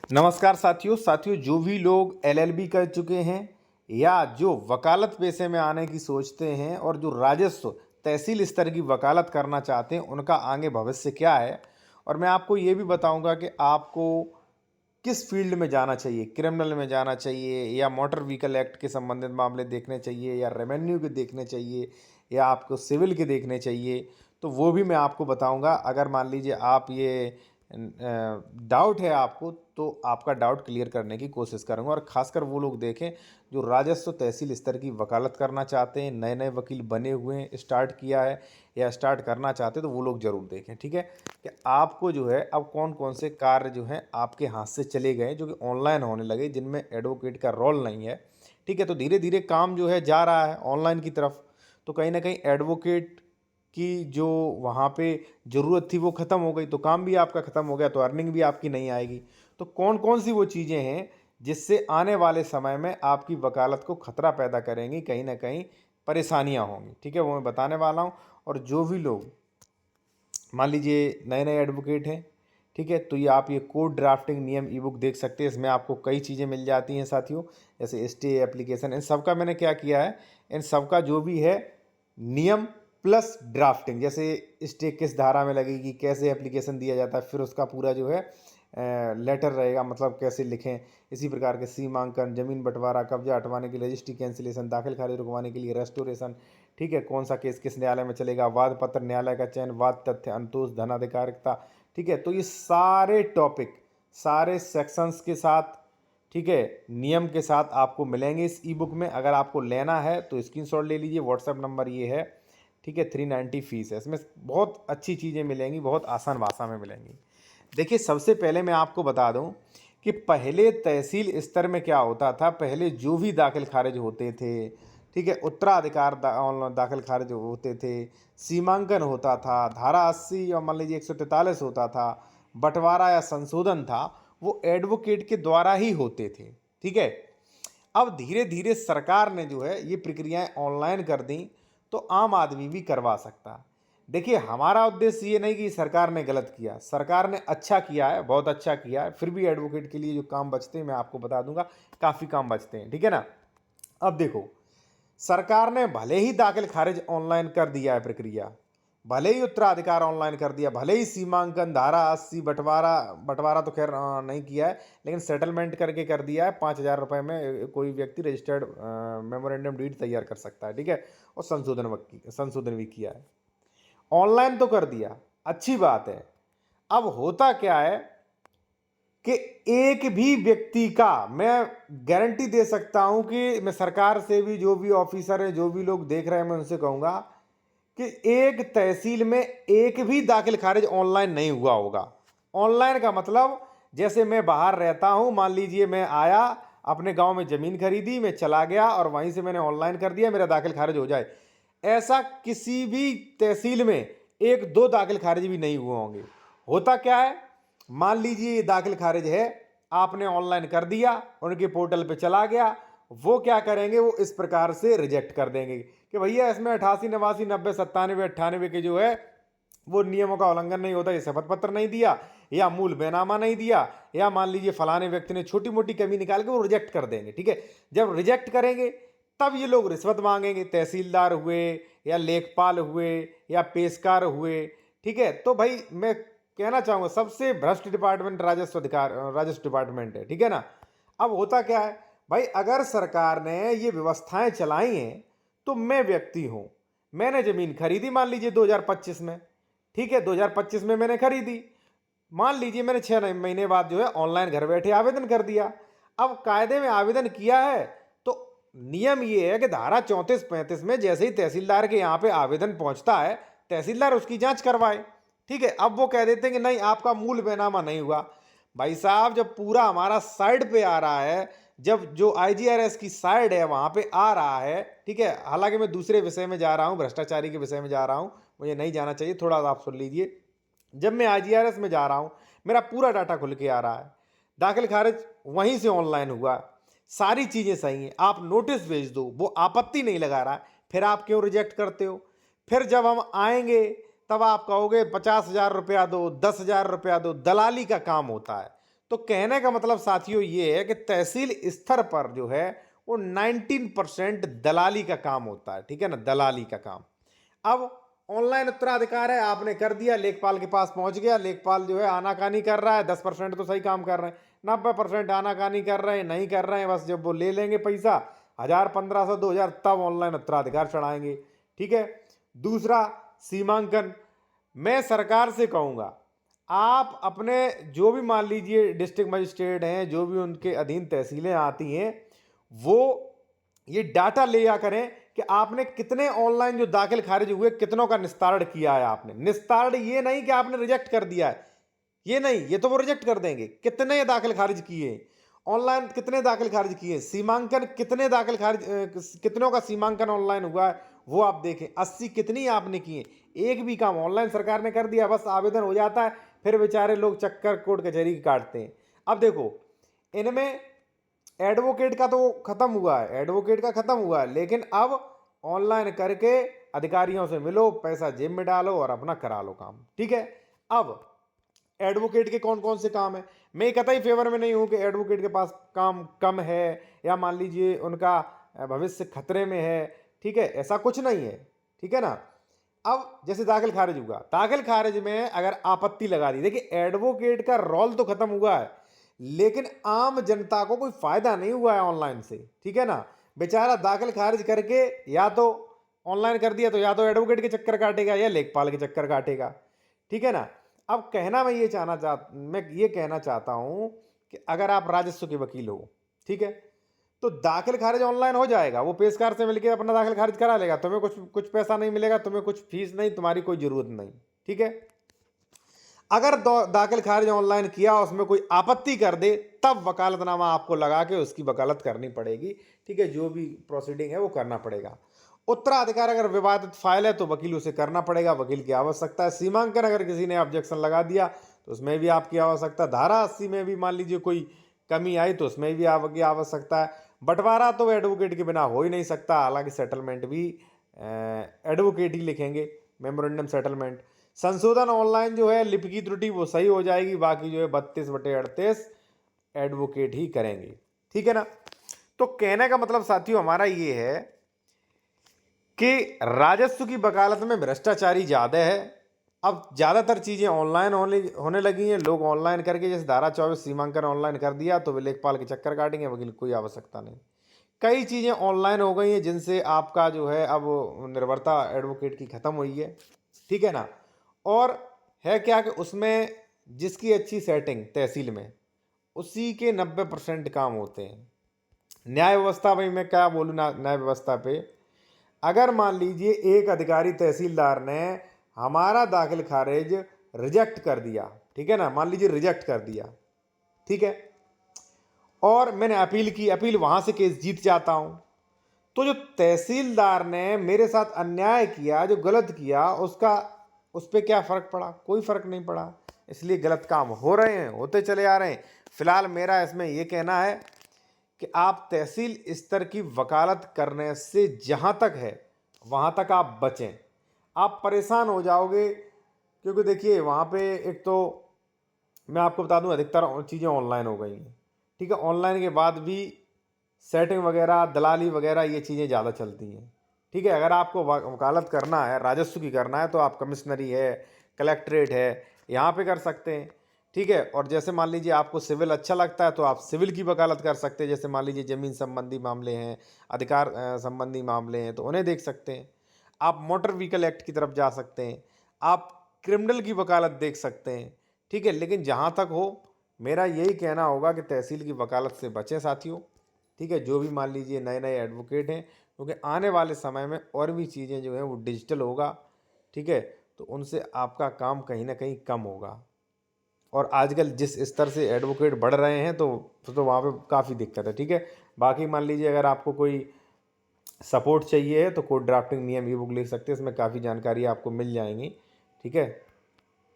नमस्कार साथियों जो भी लोग एलएलबी कर चुके हैं या जो वकालत पेशे में आने की सोचते हैं और जो राजस्व तहसील स्तर की वकालत करना चाहते हैं उनका आगे भविष्य क्या है। और मैं आपको ये भी बताऊंगा कि आपको किस फील्ड में जाना चाहिए, क्रिमिनल में जाना चाहिए या मोटर व्हीकल एक्ट के संबंधित मामले देखने चाहिए या रेवेन्यू के देखने चाहिए या आपको सिविल के देखने चाहिए। तो वो भी मैं आपको बताऊंगा। अगर मान लीजिए आप ये डाउट है आपको, तो आपका डाउट क्लियर करने की कोशिश करूंगा। और खासकर वो लोग देखें जो राजस्व तहसील स्तर की वकालत करना चाहते हैं, नए नए वकील बने हुए हैं, स्टार्ट किया है या स्टार्ट करना चाहते हैं, तो वो लोग ज़रूर देखें। ठीक है कि आपको जो है अब कौन कौन से कार्य जो हैं आपके हाथ से चले गए जो कि ऑनलाइन होने लगे, जिनमें एडवोकेट का रोल नहीं है। ठीक है, तो धीरे धीरे काम जो है जा रहा है ऑनलाइन की तरफ। तो कहीं ना कहीं एडवोकेट की जो वहाँ पे ज़रूरत थी वो ख़त्म हो गई, तो काम भी आपका ख़त्म हो गया, तो अर्निंग भी आपकी नहीं आएगी। तो कौन कौन सी वो चीज़ें हैं जिससे आने वाले समय में आपकी वकालत को खतरा पैदा करेंगी, कहीं ना कहीं परेशानियां होंगी। ठीक है, वो मैं बताने वाला हूँ। और जो भी लोग मान लीजिए नए नए एडवोकेट हैं, ठीक है, तो ये आप ये कोड ड्राफ्टिंग नियम ई बुक देख सकते हैं। इसमें आपको कई चीज़ें मिल जाती हैं साथियों, जैसे स्टे एप्लीकेशन। इन सब का मैंने क्या किया है, इन सब का जो भी है नियम प्लस ड्राफ्टिंग, जैसे स्टे किस धारा में लगेगी, कैसे एप्लीकेशन दिया जाता है, फिर उसका पूरा जो है लेटर रहेगा, मतलब कैसे लिखें। इसी प्रकार के सीमांकन, जमीन बंटवारा, कब्जा हटवाने के लिए रजिस्ट्री कैंसिलेशन, दाखिल खारिज रुकवाने के लिए रेस्टोरेशन। ठीक है, कौन सा केस किस न्यायालय में चलेगा, वाद पत्र, न्यायालय का चयन, वाद तथ्य, अंतोष, धनाधिकारिकता। ठीक है, तो ये सारे टॉपिक सारे सेक्शंस के साथ, ठीक है, नियम के साथ आपको मिलेंगे इस ई बुक में। अगर आपको लेना है तो स्क्रीनशॉट ले लीजिए, व्हाट्सएप नंबर ये है। ठीक है, 390 फीस है। इसमें बहुत अच्छी चीज़ें मिलेंगी, बहुत आसान भाषा में मिलेंगी। देखिए, सबसे पहले मैं आपको बता दूं कि पहले तहसील स्तर में क्या होता था। पहले जो भी दाखिल खारिज होते थे, ठीक है, उत्तराधिकार दाखिल खारिज होते थे, सीमांकन होता था, धारा 80 या मान लीजिए 143 होता था, बंटवारा या संशोधन था, वो एडवोकेट के द्वारा ही होते थे। ठीक है, अब धीरे धीरे सरकार ने जो है ये प्रक्रियाएं ऑनलाइन कर दी, तो आम आदमी भी करवा सकता है। देखिए, हमारा उद्देश्य ये नहीं कि सरकार ने गलत किया, सरकार ने अच्छा किया है, बहुत अच्छा किया है। फिर भी एडवोकेट के लिए जो काम बचते हैं मैं आपको बता दूंगा, काफ़ी काम बचते हैं। ठीक है ना। अब देखो, सरकार ने भले ही दाखिल खारिज ऑनलाइन कर दिया है प्रक्रिया, भले ही उत्तराधिकार ऑनलाइन कर दिया, भले ही सीमांकन, धारा 80, बंटवारा बंटवारा तो खैर नहीं किया है, लेकिन सेटलमेंट करके कर दिया है। 5,000 रुपये में कोई व्यक्ति रजिस्टर्ड मेमोरेंडम डीड तैयार कर सकता है। ठीक है, और संशोधन भी किया है। ऑनलाइन तो कर दिया, अच्छी बात है। अब होता क्या है कि एक भी व्यक्ति का, मैं गारंटी दे सकता हूं कि मैं सरकार से भी, जो भी ऑफिसर है, जो भी लोग देख रहे हैं, मैं उनसे कहूंगा कि एक तहसील में एक भी दाखिल खारिज ऑनलाइन नहीं हुआ होगा। ऑनलाइन का मतलब, जैसे मैं बाहर रहता हूं, मान लीजिए मैं आया, अपने गांव में जमीन खरीदी, मैं चला गया और वहीं से मैंने ऑनलाइन कर दिया, मेरा दाखिल खारिज हो जाए, ऐसा किसी भी तहसील में एक दो दाखिल खारिज भी नहीं हुए होंगे। होता क्या है, मान लीजिए ये दाखिल खारिज है, आपने ऑनलाइन कर दिया, उनके पोर्टल पे चला गया, वो क्या करेंगे, वो इस प्रकार से रिजेक्ट कर देंगे कि भैया इसमें 88, 89, 90, 97, 98 के जो है वो नियमों का उल्लंघन नहीं होता, ये शपथ पत्र नहीं दिया या मूल बैनामा नहीं दिया, या मान लीजिए फलाने व्यक्ति ने छोटी मोटी कमी निकाल के वो रिजेक्ट कर देंगे। ठीक है, जब रिजेक्ट करेंगे तब ये लोग रिश्वत मांगेंगे, तहसीलदार हुए या लेखपाल हुए या पेशकार हुए। ठीक है, तो भाई मैं कहना चाहूंगा सबसे भ्रष्ट डिपार्टमेंट राजस्व डिपार्टमेंट है। ठीक है ना। अब होता क्या है भाई, अगर सरकार ने ये व्यवस्थाएं चलाई हैं, तो मैं व्यक्ति हूं, मैंने जमीन खरीदी मान लीजिए 2025 में। ठीक है, 2025 में मैंने खरीदी, मान लीजिए मैंने 6 महीने बाद जो है ऑनलाइन घर बैठे आवेदन कर दिया। अब कायदे में आवेदन किया है, तो नियम ये है कि धारा 34-35 में जैसे ही तहसीलदार के यहाँ पे आवेदन पहुंचता है, तहसीलदार उसकी जांच करवाए। ठीक है, अब वो कह देते हैं कि नहीं, आपका मूल बैनामा नहीं हुआ। भाई साहब, जब पूरा हमारा साइड पे आ रहा है, जब जो आईजीआरएस की साइड है वहां पे आ रहा है, ठीक है, हालांकि मैं दूसरे विषय में जा रहा हूं, भ्रष्टाचारी के विषय में जा रहा हूं, मुझे नहीं जाना चाहिए, थोड़ा आप सुन लीजिए। जब मैं आईजीआरएस में जा रहा हूं, मेरा पूरा डाटा खुल के आ रहा है, दाखिल खारिज वहीं से ऑनलाइन हुआ, सारी चीजें सही हैं, आप नोटिस भेज दो, वो आपत्ति नहीं लगा रहा है, फिर आप क्यों रिजेक्ट करते हो? फिर जब हम आएंगे तब आप कहोगे 50,000 रुपया दो, 10,000 रुपया दो, दलाली का काम होता है। तो कहने का मतलब साथियों ये है कि तहसील स्तर पर जो है वो 19% दलाली का काम होता है, ठीक है ना, दलाली का काम। अब ऑनलाइन उत्तराधिकार है, आपने कर दिया, लेखपाल के पास पहुंच गया, लेखपाल जो है आनाकानी कर रहा है, 10% तो सही काम कर रहे हैं, 90% आनाकानी कर रहे हैं, नहीं कर रहे हैं, बस जब वो ले लेंगे पैसा 1000, 1500, 2000 तब ऑनलाइन उत्तराधिकार चढ़ाएंगे, ठीक है। दूसरा, सीमांकन। मैं सरकार से कहूँगा, आप अपने जो भी मान लीजिए डिस्ट्रिक्ट मजिस्ट्रेट हैं, जो भी उनके अधीन तहसीलें आती हैं, वो ये डाटा लिया करें कि आपने कितने ऑनलाइन जो दाखिल खारिज हुए, कितनों का निस्तारण किया है आपने। निस्तारण ये नहीं कि आपने रिजेक्ट कर दिया है, ये नहीं, ये तो वो रिजेक्ट कर देंगे। कितने दाखिल खारिज किए ऑनलाइन, कितने दाखिल खारिज किए, सीमांकन कितने दाखिल खारिज, कितनों का सीमांकन ऑनलाइन हुआ है वो आप देखें। 80 कितनी आपने किए, एक भी काम ऑनलाइन सरकार ने कर दिया, बस आवेदन हो जाता है, फिर बेचारे लोग चक्कर कोर्ट कचहरी की काटते हैं। अब देखो, इनमें एडवोकेट का तो खत्म हुआ है, एडवोकेट का खत्म हुआ है, लेकिन अब ऑनलाइन करके अधिकारियों से मिलो, पैसा जेब में डालो और अपना करा लो काम, ठीक है। अब एडवोकेट के कौन कौन से काम है, मैं कतई फेवर में नहीं हूं कि एडवोकेट के पास काम कम है या मान लीजिए उनका भविष्य खतरे में है, ठीक है, ऐसा कुछ नहीं है, ठीक है ना। अब जैसे दाखिल खारिज हुआ, दाखिल खारिज में अगर आपत्ति लगा दी, देखिए एडवोकेट का रोल तो खत्म हुआ है, लेकिन आम जनता को कोई फायदा नहीं हुआ है ऑनलाइन से, ठीक है ना। बेचारा दाखिल खारिज करके या तो ऑनलाइन कर दिया, तो या तो एडवोकेट के चक्कर काटेगा या लेखपाल के चक्कर काटेगा, ठीक है ना। अब कहना मैं ये कहना चाहता हूं कि अगर आप राजस्व के वकील हो, ठीक है, तो दाखिल खारिज ऑनलाइन हो जाएगा, वो पेशकार से मिलकर अपना दाखिल खारिज करा लेगा, तुम्हें कुछ कुछ पैसा नहीं मिलेगा, तुम्हें कुछ फीस नहीं, तुम्हारी कोई जरूरत नहीं, ठीक है। अगर दाखिल खारिज ऑनलाइन किया, उसमें कोई आपत्ति कर दे, तब वकालतनामा आपको लगा के उसकी वकालत करनी पड़ेगी, ठीक है, जो भी प्रोसीडिंग है वो करना पड़ेगा। उत्तराधिकार अगर विवादित फाइल है तो वकील उसे करना पड़ेगा, वकील की आवश्यकता है। सीमांकन अगर किसी ने ऑब्जेक्शन लगा दिया तो उसमें भी आपकी आवश्यकता। धारा 80 में भी मान लीजिए कोई कमी आई तो उसमें भी आपकी आवश्यकता है। बंटवारा तो एडवोकेट के बिना हो ही नहीं सकता, हालांकि सेटलमेंट भी एडवोकेट ही लिखेंगे, मेमोरेंडम सेटलमेंट। संशोधन ऑनलाइन जो है, लिपि की त्रुटि वो सही हो जाएगी, बाकी जो है 32/38 एडवोकेट ही करेंगे, ठीक है ना। तो कहने का मतलब साथियों हमारा ये है कि राजस्व की वकालत में भ्रष्टाचारी ज़्यादा है। अब ज़्यादातर चीज़ें ऑनलाइन होने लगी हैं, लोग ऑनलाइन करके, जैसे धारा 24 सीमांकन ऑनलाइन कर दिया तो वे लेखपाल के चक्कर काटेंगे, वकील की कोई आवश्यकता नहीं। कई चीज़ें ऑनलाइन हो गई हैं जिनसे आपका जो है अब निर्भरता एडवोकेट की ख़त्म हुई है, ठीक है ना। और है क्या कि उसमें जिसकी अच्छी सेटिंग तहसील में, उसी के 90% काम होते हैं। न्याय व्यवस्था, भाई मैं क्या बोलूँ न्याय व्यवस्था पे, अगर मान लीजिए एक अधिकारी तहसीलदार ने हमारा दाखिल खारिज रिजेक्ट कर दिया, ठीक है ना, मान लीजिए रिजेक्ट कर दिया, ठीक है, और मैंने अपील की, अपील वहां से केस जीत जाता हूं, तो जो तहसीलदार ने मेरे साथ अन्याय किया, जो गलत किया, उसका उस पर क्या फर्क पड़ा, कोई फर्क नहीं पड़ा। इसलिए गलत काम हो रहे हैं, होते चले आ रहे हैं। फिलहाल मेरा इसमें यह कहना है कि आप तहसील स्तर की वकालत करने से जहां तक है वहां तक आप बचें। आप परेशान हो जाओगे, क्योंकि देखिए वहां पे एक तो मैं आपको बता दूं अधिकतर चीज़ें ऑनलाइन हो गई हैं, ठीक है। ऑनलाइन के बाद भी सेटिंग वगैरह, दलाली वगैरह, ये चीज़ें ज़्यादा चलती हैं, ठीक है। अगर आपको वकालत करना है, राजस्व की करना है, तो आप कमिश्नरी है, कलेक्ट्रेट है, यहाँ पे कर सकते हैं, ठीक है। और जैसे मान लीजिए आपको सिविल अच्छा लगता है तो आप सिविल की वकालत कर सकते हैं, जैसे मान लीजिए ज़मीन संबंधी मामले हैं, अधिकार संबंधी मामले हैं, तो उन्हें देख सकते हैं। आप मोटर व्हीकल एक्ट की तरफ जा सकते हैं, आप क्रिमिनल की वकालत देख सकते हैं, ठीक है। लेकिन जहाँ तक हो, मेरा यही कहना होगा कि तहसील की वकालत से बचें साथियों, ठीक है। जो भी मान लीजिए नए नए एडवोकेट हैं, क्योंकि आने वाले समय में और भी चीज़ें जो हैं वो डिजिटल होगा, ठीक है, तो उनसे आपका काम कहीं ना कहीं कम होगा। और आजकल जिस स्तर से एडवोकेट बढ़ रहे हैं तो वहाँ पे काफ़ी दिक्कत है, ठीक है। बाकी मान लीजिए अगर आपको कोई सपोर्ट चाहिए है तो कोड ड्राफ्टिंग नियम ई बुक लिख सकते हैं, इसमें काफ़ी जानकारी आपको मिल जाएंगी, ठीक है।